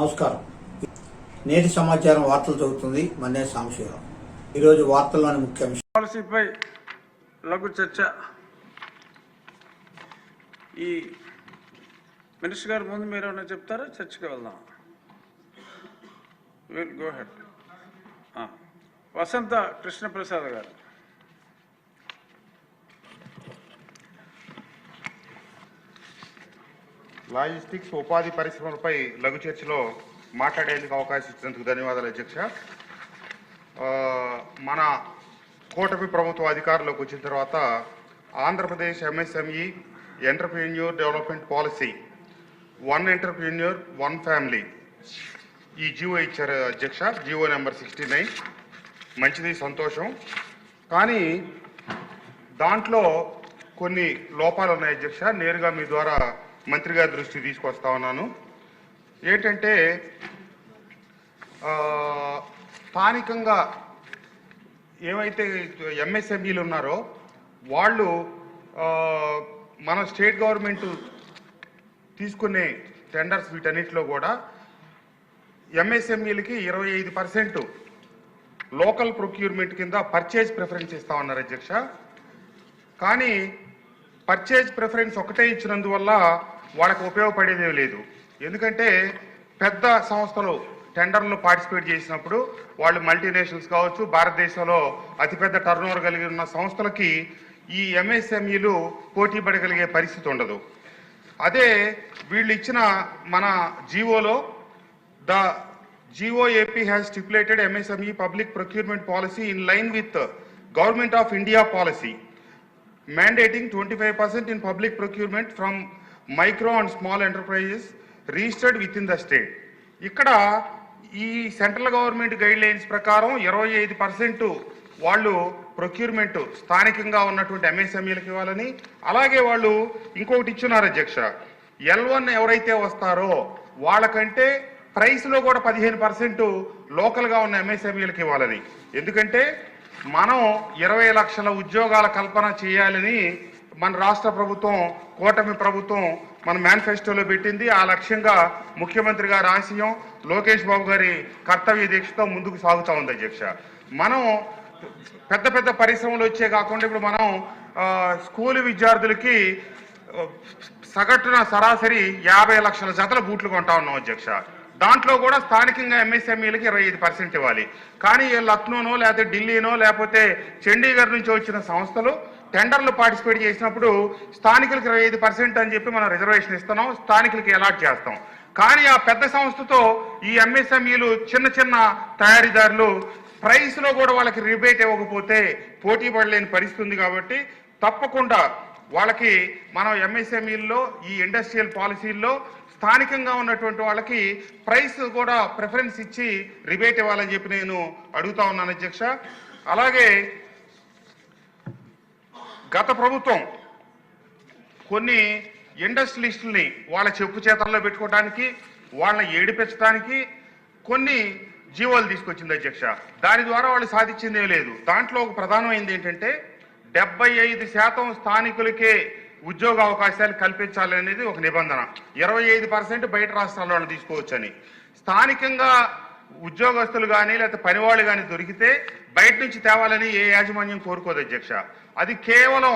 నమస్కారం. నేటి సమాచారం వార్తలు చదువుతుంది మన్నే సాంబశివరావు. ఈరోజు వార్తల్లోని ముఖ్యాంశాలు. పాలసీపై లఘు చర్చ. ఈ మినిస్టర్ గారు ముందు మీరు ఏమైనా చెప్తారా? చర్చకి వెళ్దాం. Will go head. Vasantha Krishnaprasad garu. Logistics ఉపాధి పరిశ్రమలపై లఘు చర్చలో మాట్లాడేందుకు అవకాశం ఇచ్చినందుకు ధన్యవాదాలు అధ్యక్ష. మన కూటమి ప్రభుత్వ అధికారంలోకి వచ్చిన తర్వాత Andhra Pradesh MSME entrepreneur development policy, one entrepreneur one family, ఈ జీవో ఇచ్చారు అధ్యక్ష. GO number 69. మంచిది, సంతోషం. కానీ దాంట్లో కొన్ని లోపాలు ఉన్నాయి అధ్యక్ష. నేరుగా మీ ద్వారా మంత్రి గారి దృష్టికి తీసుకొస్తా ఉన్నాను. ఏంటంటే స్థానికంగా ఏమైతే ఎంఎస్ఎంఈలు ఉన్నారో వాళ్ళు మన స్టేట్ గవర్నమెంట్ తీసుకునే టెండర్స్ వీటన్నిటిలో కూడా ఎంఎస్ఎంఈలకి 25% లోకల్ ప్రొక్యూర్మెంట్ కింద పర్చేజ్ ప్రిఫరెన్స్ ఇస్తా ఉన్నారు అధ్యక్ష. కానీ పర్చేజ్ ప్రిఫరెన్స్ ఒకటే ఇచ్చినందువల్ల వాళ్ళకి ఉపయోగపడేదే లేదు. ఎందుకంటే పెద్ద సంస్థలు టెండర్లో పార్టిసిపేట్ చేసినప్పుడు వాళ్ళు మల్టీనేషనల్స్ కావచ్చు, భారతదేశంలో అతిపెద్ద టర్నోవర్ కలిగి ఉన్న సంస్థలకి ఈ ఎంఎస్ఎంఈలు పోటీ పడగలిగే పరిస్థితి ఉండదు. అదే వీళ్ళు ఇచ్చిన మన జీవోలో the GOAP has stipulated MSME public procurement policy in line with Government of India policy, mandating 25% in public procurement from micro and small enterprises registered within the state. ఇక్కడ ఈ సెంట్రల్ గవర్నమెంట్ గైడ్ లైన్స్ ప్రకారం 25% వాళ్ళు procurement స్థానికంగా ఉన్నటువంటి ఎంఎస్ఎంఈలకు ఇవ్వాలని, అలాగే వాళ్ళు ఇంకొకటి ఇచ్చున్నారు అధ్యక్ష. L1 ఎవరైతే వస్తారో వాళ్ళకంటే ప్రైస్లో కూడా 15% లోకల్గా ఉన్న ఎంఎస్ఎంఈలకు ఇవ్వాలని. ఎందుకంటే మనం 20 లక్షల ఉద్యోగాల కల్పన చేయాలని మన రాష్ట్ర ప్రభుత్వం, కూటమి ప్రభుత్వం మన మేనిఫెస్టోలో పెట్టింది. ఆ లక్ష్యంగా ముఖ్యమంత్రి గారి ఆశయం, లోకేష్ బాబు గారి కర్తవ్య దీక్షతో ముందుకు సాగుతూ ఉంది అధ్యక్ష. మనం పెద్ద పెద్ద పరిశ్రమలు వచ్చే కాకుండా ఇప్పుడు మనం స్కూల్ విద్యార్థులకి సగటున సరాసరి 50 లక్షల జతల బూట్లు కొంటా ఉన్నాం అధ్యక్ష. దాంట్లో కూడా స్థానికంగా ఎంఎస్ఎంఈలకి 25% ఇవ్వాలి. కానీ లక్నోనో లేకపోతే ఢిల్లీనో లేకపోతే చండీగఢ్ నుంచి వచ్చిన సంస్థలు టెండర్లు పార్టిసిపేట్ చేసినప్పుడు స్థానికులకి 25% అని చెప్పి మనం రిజర్వేషన్ ఇస్తున్నాం, స్థానికులకి అలాట్ చేస్తాం. కానీ ఆ పెద్ద సంస్థతో ఈ ఎంఎస్ఎంఈలు చిన్న చిన్న తయారీదారులు ప్రైస్లో కూడా వాళ్ళకి రిబేట్ ఇవ్వకపోతే పోటీ పడలేని పరిస్థితి ఉంది. కాబట్టి తప్పకుండా వాళ్ళకి మనం ఎంఎస్ఎంఈల్లో ఈ ఇండస్ట్రియల్ పాలసీల్లో స్థానికంగా ఉన్నటువంటి వాళ్ళకి ప్రైస్ కూడా ప్రిఫరెన్స్ ఇచ్చి రిబేట్ ఇవ్వాలని చెప్పి నేను అడుగుతా ఉన్నాను అధ్యక్ష. అలాగే గత ప్రభుత్వం కొన్ని ఇండస్ట్రియలిస్టుల్ని వాళ్ళ చెప్పు చేతల్లో పెట్టుకోవడానికి, వాళ్ళని ఏడిపించడానికి కొన్ని జీవోలు తీసుకొచ్చింది అధ్యక్ష. దాని ద్వారా వాళ్ళు సాధించిందే లేదు. దాంట్లో ఒక ప్రధానమైనది ఏంటంటే 75% స్థానికులకే ఉద్యోగ అవకాశాలు కల్పించాలనేది ఒక నిబంధన. 25% బయట రాష్ట్రాల్లో తీసుకోవచ్చని. స్థానికంగా ఉద్యోగస్తులు కానీ లేకపోతే పనివాళ్ళు కానీ దొరికితే బయట నుంచి తేవాలని ఏ యాజమాన్యం కోరుకోదు అధ్యక్ష. అది కేవలం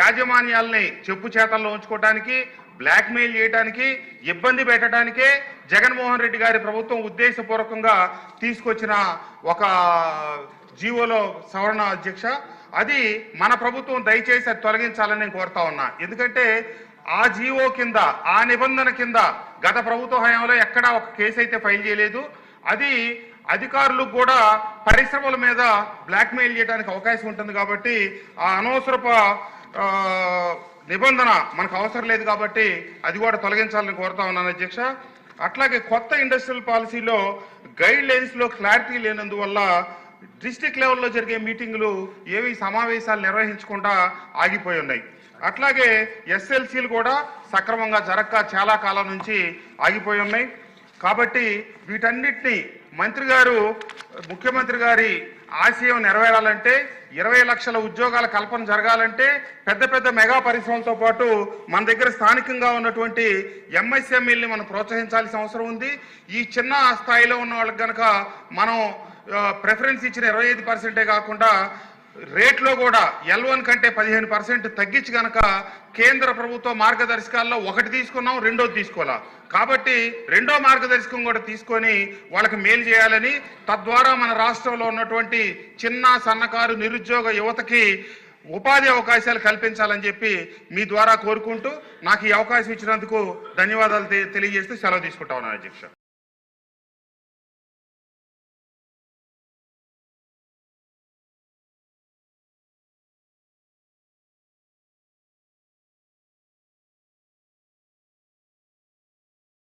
యాజమాన్యాలని చెప్పు చేతల్లో ఉంచుకోవడానికి, బ్లాక్మెయిల్ చేయడానికి, ఇబ్బంది పెట్టడానికే జగన్మోహన్ రెడ్డి గారి ప్రభుత్వం ఉద్దేశపూర్వకంగా తీసుకొచ్చిన ఒక జీవోలో సవరణ అధ్యక్ష. అది మన ప్రభుత్వం దయచేసి అది తొలగించాలని నేను కోరుతా ఉన్నా. ఎందుకంటే ఆ జీవో కింద, ఆ నిబంధన కింద గత ప్రభుత్వ హయాంలో ఎక్కడా ఒక కేసు అయితే ఫైల్ చేయలేదు. అది అధికారులకు కూడా పరిశ్రమల మీద బ్లాక్మెయిల్ చేయడానికి అవకాశం ఉంటుంది. కాబట్టి ఆ అనవసరపు నిబంధన మనకు అవసరం లేదు. కాబట్టి అది కూడా తొలగించాలని కోరుతా ఉన్నాను అధ్యక్ష. అట్లాగే కొత్త ఇండస్ట్రియల్ పాలసీలో గైడ్ లైన్స్లో క్లారిటీ లేనందువల్ల డిస్ట్రిక్ట్ లెవెల్లో జరిగే మీటింగులు ఏవి సమావేశాలు నిర్వహించకుండా ఆగిపోయి ఉన్నాయి. అట్లాగే ఎస్ఎల్సీలు కూడా సక్రమంగా జరగక చాలా కాలం నుంచి ఆగిపోయి ఉన్నాయి. కాబట్టి వీటన్నిటిని మంత్రి గారు ముఖ్యమంత్రి గారి ఆశయం నెరవేరాలంటే 20 లక్షల ఉద్యోగాల కల్పన జరగాలంటే పెద్ద పెద్ద మెగా పరిశ్రమలతో పాటు మన దగ్గర స్థానికంగా ఉన్నటువంటి ఎంఎస్ఎంఈల్ని మనం ప్రోత్సహించాల్సిన అవసరం ఉంది. ఈ చిన్న స్థాయిలో ఉన్న వాళ్ళకి కనుక మనం ప్రిఫరెన్స్ ఇచ్చిన 25% కాకుండా రేట్లో కూడా L1 కంటే 15% తగ్గించి కనుక కేంద్ర ప్రభుత్వ మార్గదర్శకాల్లో ఒకటి తీసుకున్నాం, రెండోది తీసుకోవాలా. కాబట్టి రెండో మార్గదర్శకం కూడా తీసుకొని వాళ్ళకి మేలు చేయాలని, తద్వారా మన రాష్ట్రంలో ఉన్నటువంటి చిన్న సన్నకారు నిరుద్యోగ యువతకి ఉపాధి అవకాశాలు కల్పించాలని చెప్పి మీ ద్వారా కోరుకుంటూ నాకు ఈ అవకాశం ఇచ్చినందుకు ధన్యవాదాలు తెలియజేస్తూ సెలవు తీసుకుంటా ఉన్నాను అధ్యక్ష.